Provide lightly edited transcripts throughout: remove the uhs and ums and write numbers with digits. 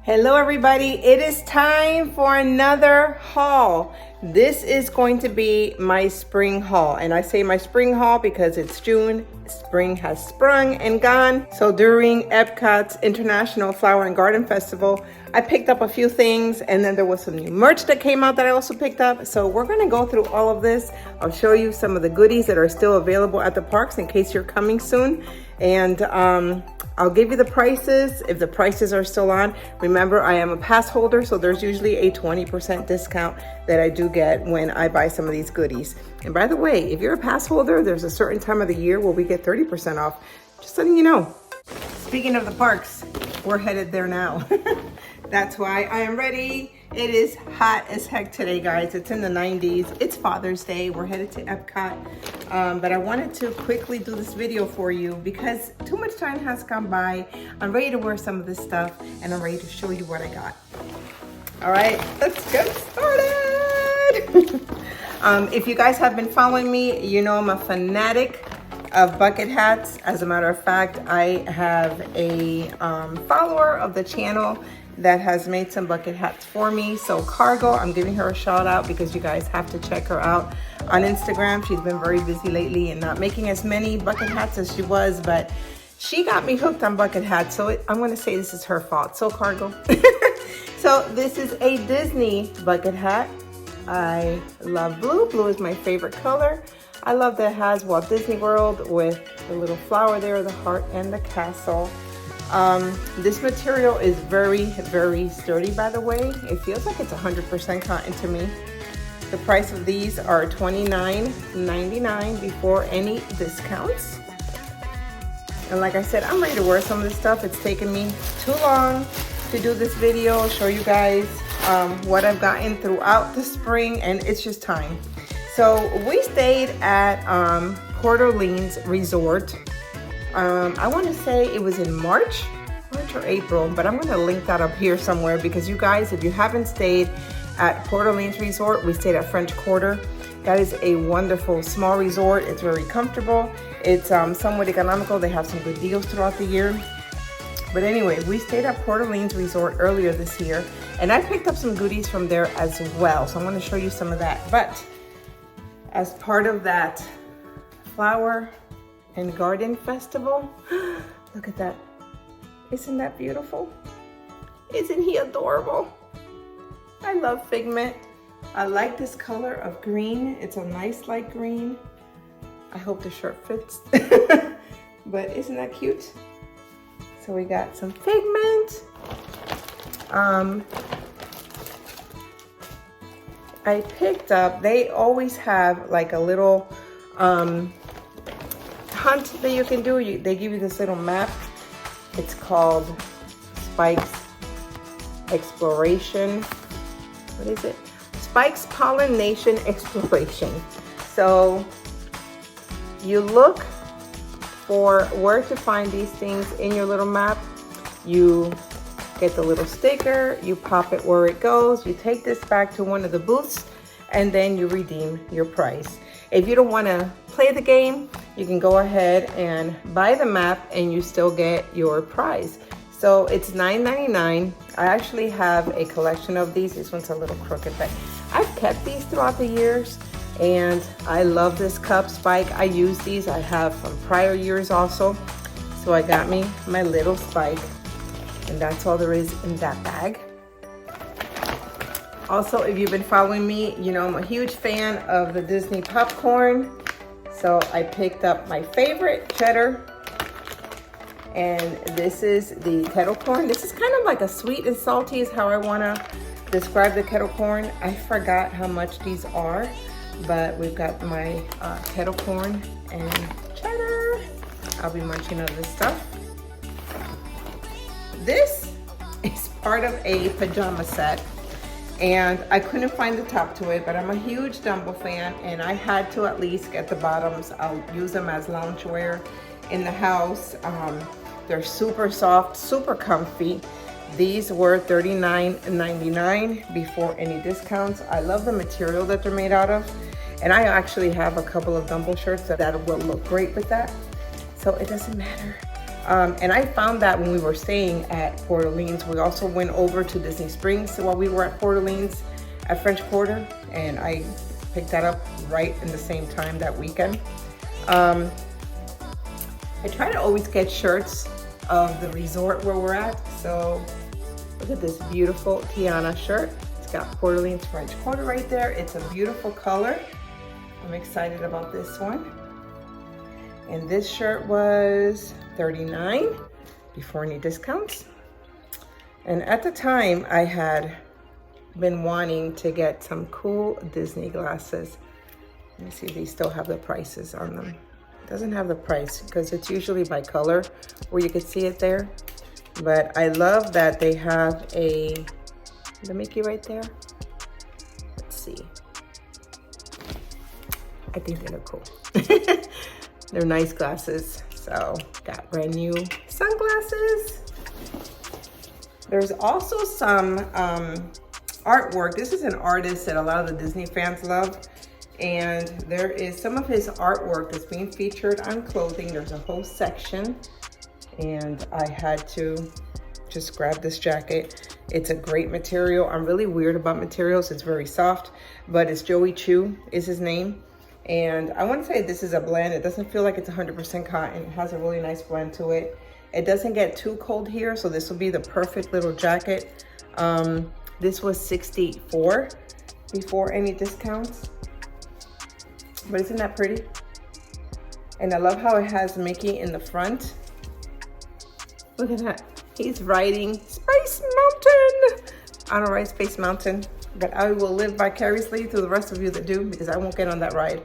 Hello everybody, it is time for another haul. This is going to be my spring haul, and I say my spring haul because it's June. Spring has sprung and gone. So during Epcot's International Flower and Garden Festival, I picked up a few things, and then there was some new merch that came out that I also picked up. So we're gonna go through all of this. I'll show you some of the goodies that are still available at the parks in case you're coming soon. And I'll give you the prices if the prices are still on. Remember, I am a pass holder, so there's usually a 20% discount that I do get when I buy some of these goodies. And by the way, if you're a pass holder, there's a certain time of the year where we get 30% off. Just letting you know. Speaking of the parks, we're headed there now. That's why I am ready. It is hot as heck today, guys. It's in the 90s. It's Father's Day. We're headed to Epcot. But I wanted to quickly do this video for you because too much time has gone by. I'm ready to wear some of this stuff, and I'm ready to show you what I got. All right, let's get started. If you guys have been following me, you know I'm a fanatic of bucket hats. As a matter of fact, I have a follower of the channel that has made some bucket hats for me. So Cargo, I'm giving her a shout out because you guys have to check her out on Instagram. She's been very busy lately and not making as many bucket hats as she was, but she got me hooked on bucket hats. So I'm gonna say this is her fault. So Cargo. So this is a Disney bucket hat. I love blue. Blue is my favorite color. I love that it has Walt Disney World with the little flower there, the heart and the castle. This material is very, very sturdy, by the way. It feels like it's 100% cotton to me. The price of these are $29.99 before any discounts. And like I said, I'm ready to wear some of this stuff. It's taken me too long to do this video, show you guys what I've gotten throughout the spring, and it's just time. So we stayed at Port Orleans Resort. I want to say it was in March or April, but I'm going to link that up here somewhere because you guys, if you haven't stayed at Port Orleans Resort, we stayed at French Quarter. That is a wonderful small resort. It's very comfortable. It's somewhat economical. They have some good deals throughout the year. But anyway, we stayed at Port Orleans Resort earlier this year, and I picked up some goodies from there as well. So I'm going to show you some of that. But as part of that flower and garden festival, look at that. Isn't that beautiful? Isn't he adorable? I love Figment. I like this color of green. It's a nice light green. I hope the shirt fits. But isn't that cute? So we got some Figment. I picked up, they always have like a little hunt that you can do. They give you this little map. It's called Spike's Exploration. What is it? Spike's Pollination Exploration. So you look for where to find these things in your little map. You get the little sticker, you pop it where it goes, you take this back to one of the booths, and then you redeem your prize. If you don't want to play the game, you can go ahead and buy the map and you still get your prize. So it's $9.99. I actually have a collection of these. This one's a little crooked, but I've kept these throughout the years, and I love this cup, Spike. I use these. I have from prior years also. So I got me my little Spike, and that's all there is in that bag. Also, if you've been following me, you know I'm a huge fan of the Disney popcorn. So I picked up my favorite cheddar, and this is the kettle corn. This is kind of like a sweet and salty is how I want to describe the kettle corn. I forgot how much these are, but we've got my kettle corn and cheddar. I'll be munching on this stuff. This is part of a pajama set, and I couldn't find the top to it, but I'm a huge Dumbo fan, and I had to at least get the bottoms. I'll use them as loungewear in the house. They're super soft, super comfy. These were $39.99 before any discounts. I love the material that they're made out of, and I actually have a couple of Dumbo shirts that will look great with that. So it doesn't matter And I found that when we were staying at Port Orleans. We also went over to Disney Springs while we were at Port Orleans at French Quarter, and I picked that up right in the same time that weekend. I try to always get shirts of the resort where we're at. So look at this beautiful Tiana shirt. It's got Port Orleans French Quarter right there. It's a beautiful color. I'm excited about this one. And this shirt was $39 before any discounts. And at the time, I had been wanting to get some cool Disney glasses. Let me see if they still have the prices on them. It doesn't have the price because it's usually by color where you can see it there. But I love that they have the Mickey right there. Let's see. I think they look cool. They're nice glasses. So got brand new sunglasses. There's also some artwork. This is an artist that a lot of the Disney fans love. And there is some of his artwork that's being featured on clothing. There's a whole section. And I had to just grab this jacket. It's a great material. I'm really weird about materials. It's very soft, but it's Joey Chu is his name. And I want to say this is a blend. It doesn't feel like it's 100% cotton. It has a really nice blend to it. It doesn't get too cold here, so this will be the perfect little jacket. This was $64 before any discounts. But isn't that pretty? And I love how it has Mickey in the front. Look at that. He's riding Space Mountain. I don't ride Space Mountain, but I will live vicariously through the rest of you that do, because I won't get on that ride.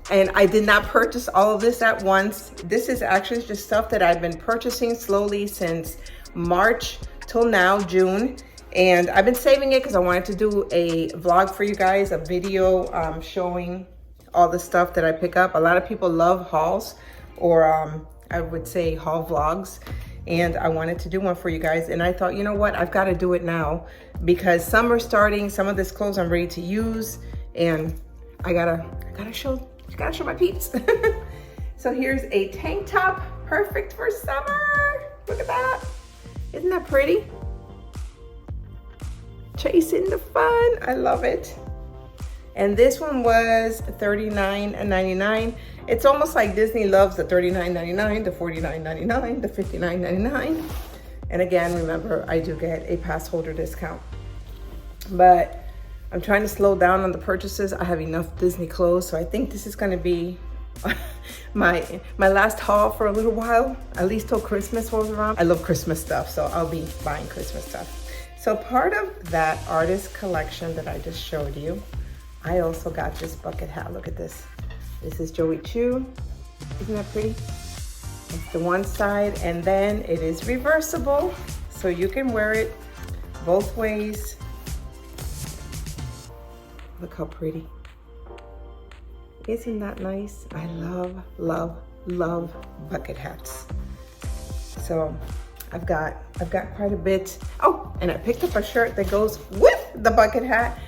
And I did not purchase all of this at once. This is actually just stuff that I've been purchasing slowly since March till now, June. And I've been saving it because I wanted to do a vlog for you guys, a video showing all the stuff that I pick up. A lot of people love hauls, or I would say haul vlogs. And I wanted to do one for you guys. And I thought, you know what? I've got to do it now because summer's starting. Some of this clothes I'm ready to use. And I gotta show my peeps. So here's a tank top, perfect for summer. Look at that. Isn't that pretty? Chasing the fun. I love it. And this one was $39.99. It's almost like Disney loves the $39.99, the $49.99, the $59.99. And again, remember, I do get a pass holder discount. But I'm trying to slow down on the purchases. I have enough Disney clothes, so I think this is gonna be my last haul for a little while, at least till Christmas rolls around. I love Christmas stuff, so I'll be buying Christmas stuff. So part of that artist collection that I just showed you, I also got this bucket hat. Look at this. This is Joey Chu. Isn't that pretty? It's the one side, and then it is reversible, so you can wear it both ways. Look how pretty. Isn't that nice? I love, love, love bucket hats. So I've got quite a bit. Oh, and I picked up a shirt that goes with the bucket hat,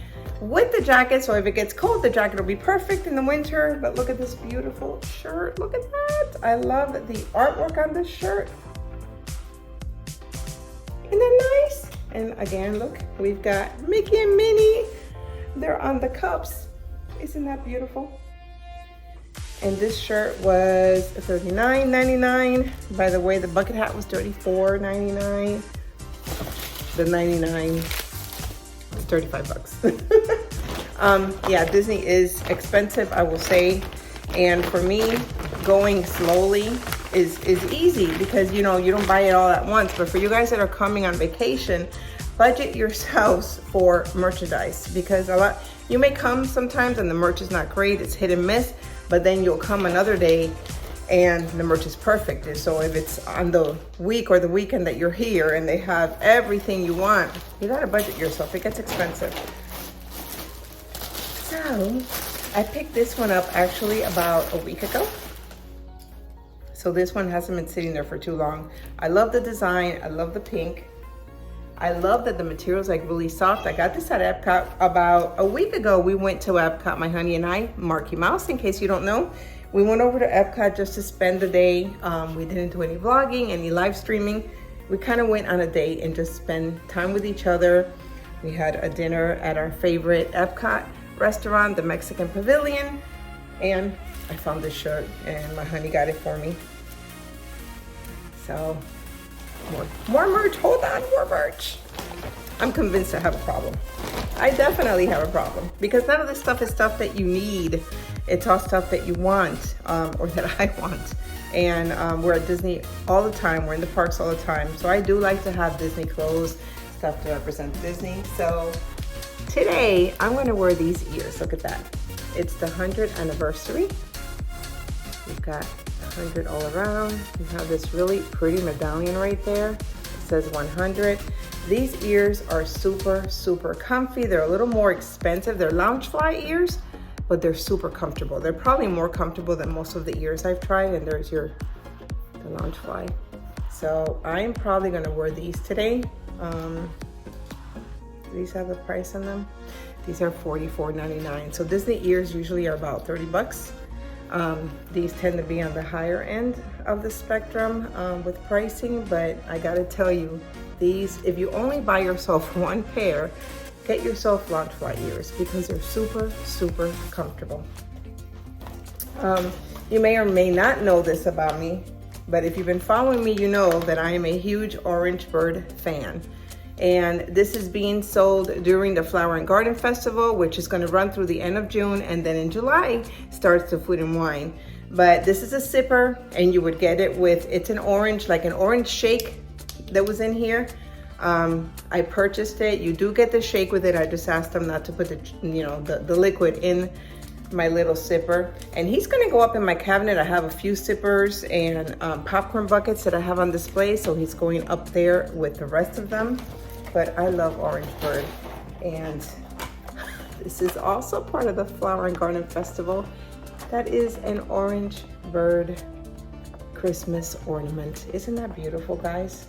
with the jacket, so if it gets cold, the jacket will be perfect in the winter. But look at this beautiful shirt. Look at that. I love the artwork on this shirt. Isn't that nice? And again, look, we've got Mickey and Minnie. They're on the cups. Isn't that beautiful? And this shirt was $39.99. By the way, the bucket hat was $34.99. The 99 was 35 bucks. Yeah, Disney is expensive, I will say. And for me, going slowly is easy because, you know, you don't buy it all at once. But for you guys that are coming on vacation, budget yourselves for merchandise, because you may come sometimes and the merch is not great, it's hit and miss, but then you'll come another day and the merch is perfect. And so if it's on the week or the weekend that you're here and they have everything you want, you gotta budget yourself, it gets expensive. So I picked this one up actually about a week ago. So this one hasn't been sitting there for too long. I love the design, I love the pink. I love that the material is like really soft. I got this at Epcot about a week ago. We went to Epcot, my honey and I, Marky Mouse, in case you don't know. We went over to Epcot just to spend the day. We didn't do any vlogging, any live streaming. We kind of went on a date and just spend time with each other. We had a dinner at our favorite Epcot restaurant, the Mexican Pavilion, and I found this shirt and my honey got it for me. So more merch, hold on, more merch. I'm convinced I have a problem. I definitely have a problem because none of this stuff is stuff that you need. It's all stuff that you want, or that I want. And we're at Disney all the time. We're in the parks all the time. So I do like to have Disney clothes, stuff to represent Disney. So today I'm gonna wear these ears. Look at that. It's the 100th anniversary. We've got 100 all around. You have this really pretty medallion right there. It says 100. These ears are super, super comfy. They're a little more expensive. They're Loungefly ears, but they're super comfortable. They're probably more comfortable than most of the ears I've tried, and there's the Loungefly. So I'm probably gonna wear these today. These have a price on them. These are $44.99. So Disney ears usually are about 30 bucks. These tend to be on the higher end of the spectrum with pricing, but I gotta tell you, these, if you only buy yourself one pair, get yourself Loungefly ears because they're super, super comfortable. You may or may not know this about me, but if you've been following me, you know that I am a huge Orange Bird fan. And this is being sold during the Flower and Garden Festival, which is going to run through the end of June, and then in July starts the Food and Wine. But this is a sipper, and you would get it with, it's an orange, like an orange shake that was in here. I purchased it. You do get the shake with it. I just asked them not to put the liquid in my little sipper. And he's going to go up in my cabinet. I have a few sippers and popcorn buckets that I have on display, so he's going up there with the rest of them. But I love Orange Bird, and this is also part of the Flower and Garden Festival. That is an Orange Bird Christmas ornament. Isn't that beautiful, guys?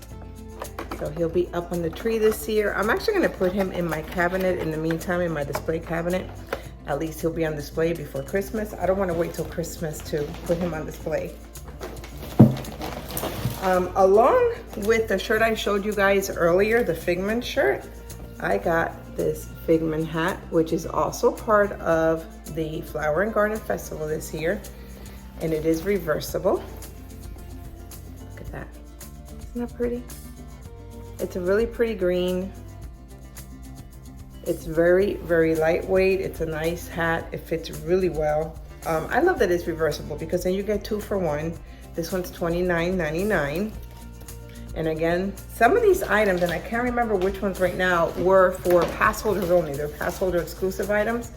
So he'll be up on the tree this year. I'm actually gonna put him in my cabinet in the meantime, in my display cabinet. At least he'll be on display before Christmas. I don't wanna wait till Christmas to put him on display. Along with the shirt I showed you guys earlier, the Figment shirt, I got this Figment hat, which is also part of the Flower and Garden Festival this year. And it is reversible. Look at that. Isn't that pretty? It's a really pretty green. It's very, very lightweight. It's a nice hat. It fits really well. I love that it's reversible because then you get 2 for 1. This one's $29.99. And again, some of these items, and I can't remember which ones right now, were for pass holders only. They're pass holder exclusive items.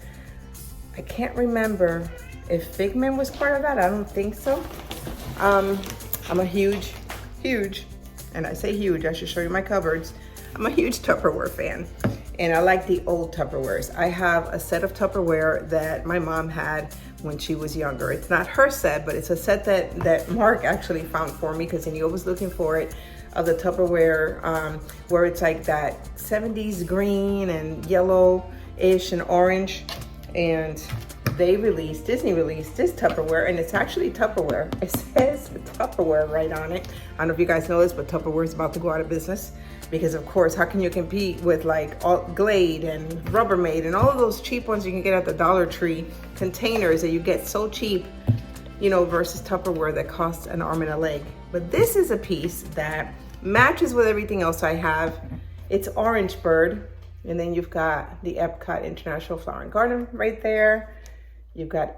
I can't remember if Figment was part of that. I don't think so. I'm a huge, and I say huge, I should show you my cupboards. I'm a huge Tupperware fan, and I like the old Tupperwares. I have a set of Tupperware that my mom had when she was younger. It's not her set, but it's a set that Mark actually found for me because he was looking for it, of the Tupperware where it's like that 70s green and yellow-ish and orange. And Disney released this Tupperware, and it's actually Tupperware. It says Tupperware right on it. I don't know if you guys know this, but Tupperware is about to go out of business because, of course, how can you compete with like Glade and Rubbermaid and all of those cheap ones you can get at the Dollar Tree containers that you get so cheap, you know, versus Tupperware that costs an arm and a leg. But this is a piece that matches with everything else I have. It's Orange Bird, and then you've got the Epcot International Flower and Garden right there. You've got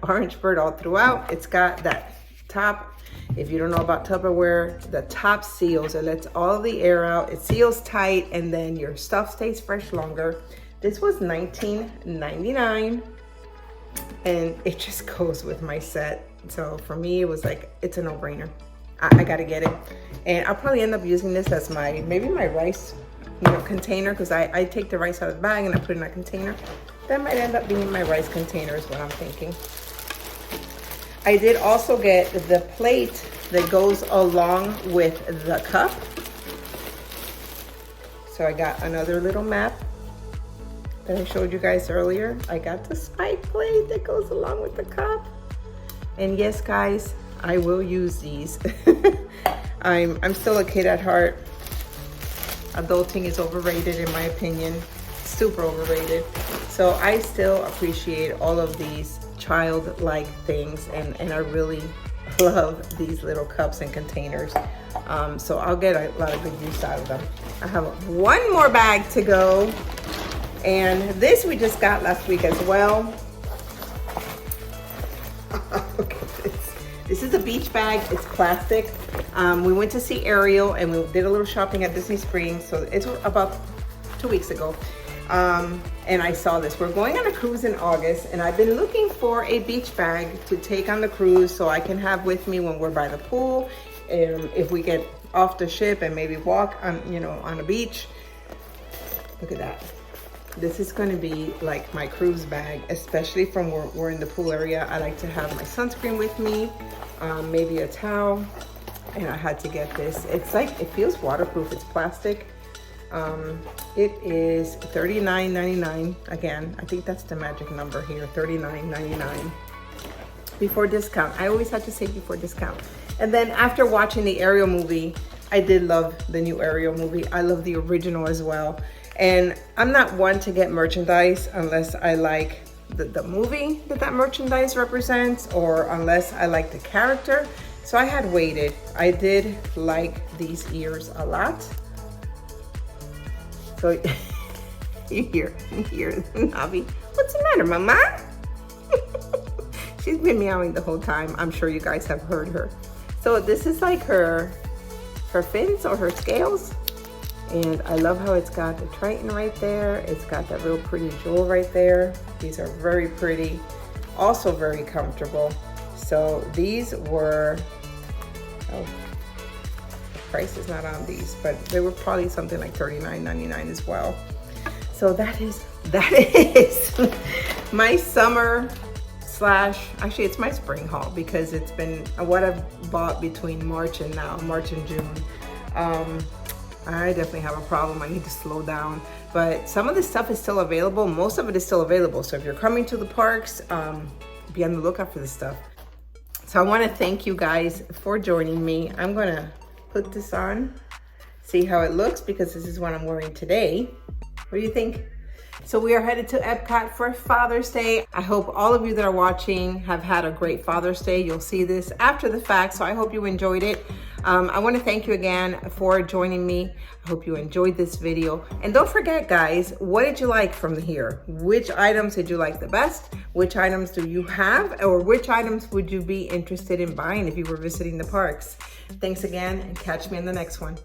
Orange Bird all throughout. It's got that top, if you don't know about Tupperware, the top seals. It lets all the air out. It seals tight, and then your stuff stays fresh longer. This was $19.99, and it just goes with my set. So for me, it was like, it's a no-brainer. I gotta get it. And I'll probably end up using this as maybe my rice container, because I take the rice out of the bag and I put it in a container. That might end up being my rice container is what I'm thinking. I did also get the plate that goes along with the cup. So I got another little map that I showed you guys earlier. I got the spike plate that goes along with the cup. And yes, guys, I will use these. I'm still a kid at heart. Adulting is overrated in my opinion, super overrated. So I still appreciate all of these childlike things, and I really love these little cups and containers. So I'll get a lot of good use out of them. I have one more bag to go, and this we just got last week as well. Look at this. This is a beach bag. It's plastic. We went to see Ariel and we did a little shopping at Disney Springs. So it's about 2 weeks ago. And I saw this. We're going on a cruise in August, and I've been looking for a beach bag to take on the cruise so I can have with me when we're by the pool. If we get off the ship and maybe walk on, on a beach. Look at that. This is going to be like my cruise bag, especially from where we're in the pool area. I like to have my sunscreen with me, maybe a towel, and I had to get this. It's like, it feels waterproof. It's plastic. It is $39.99. Again, I think that's the magic number here, $39.99 before discount. I always have to say before discount. And then after watching the Ariel movie, I did love the new Ariel movie. I love the original as well. And I'm not one to get merchandise unless I like the movie that merchandise represents, or unless I like the character. So I had waited. I did like these ears a lot. So you hear Navi. What's the matter, Mama? She's been meowing the whole time. I'm sure you guys have heard her. So this is like her fins or her scales. And I love how it's got the Triton right there. It's got that real pretty jewel right there. These are very pretty, also very comfortable. So these were, oh, price is not on these, but they were probably something like $39.99 as well. So that is my summer / actually it's my spring haul, because it's been what I've bought between March and June. I definitely have a problem. I need to slow down, but some of this stuff is still available. Most of it is still available. So if you're coming to the parks, be on the lookout for this stuff. So I want to thank you guys for joining me. I'm going to put this on, see how it looks, because this is what I'm wearing today. What do you think? So we are headed to Epcot for Father's Day. I hope all of you that are watching have had a great Father's Day. You'll see this after the fact, so I hope you enjoyed it. I want to thank you again for joining me. I hope you enjoyed this video. And don't forget, guys, what did you like from here? Which items did you like the best? Which items do you have? Or which items would you be interested in buying if you were visiting the parks? Thanks again, and catch me in the next one.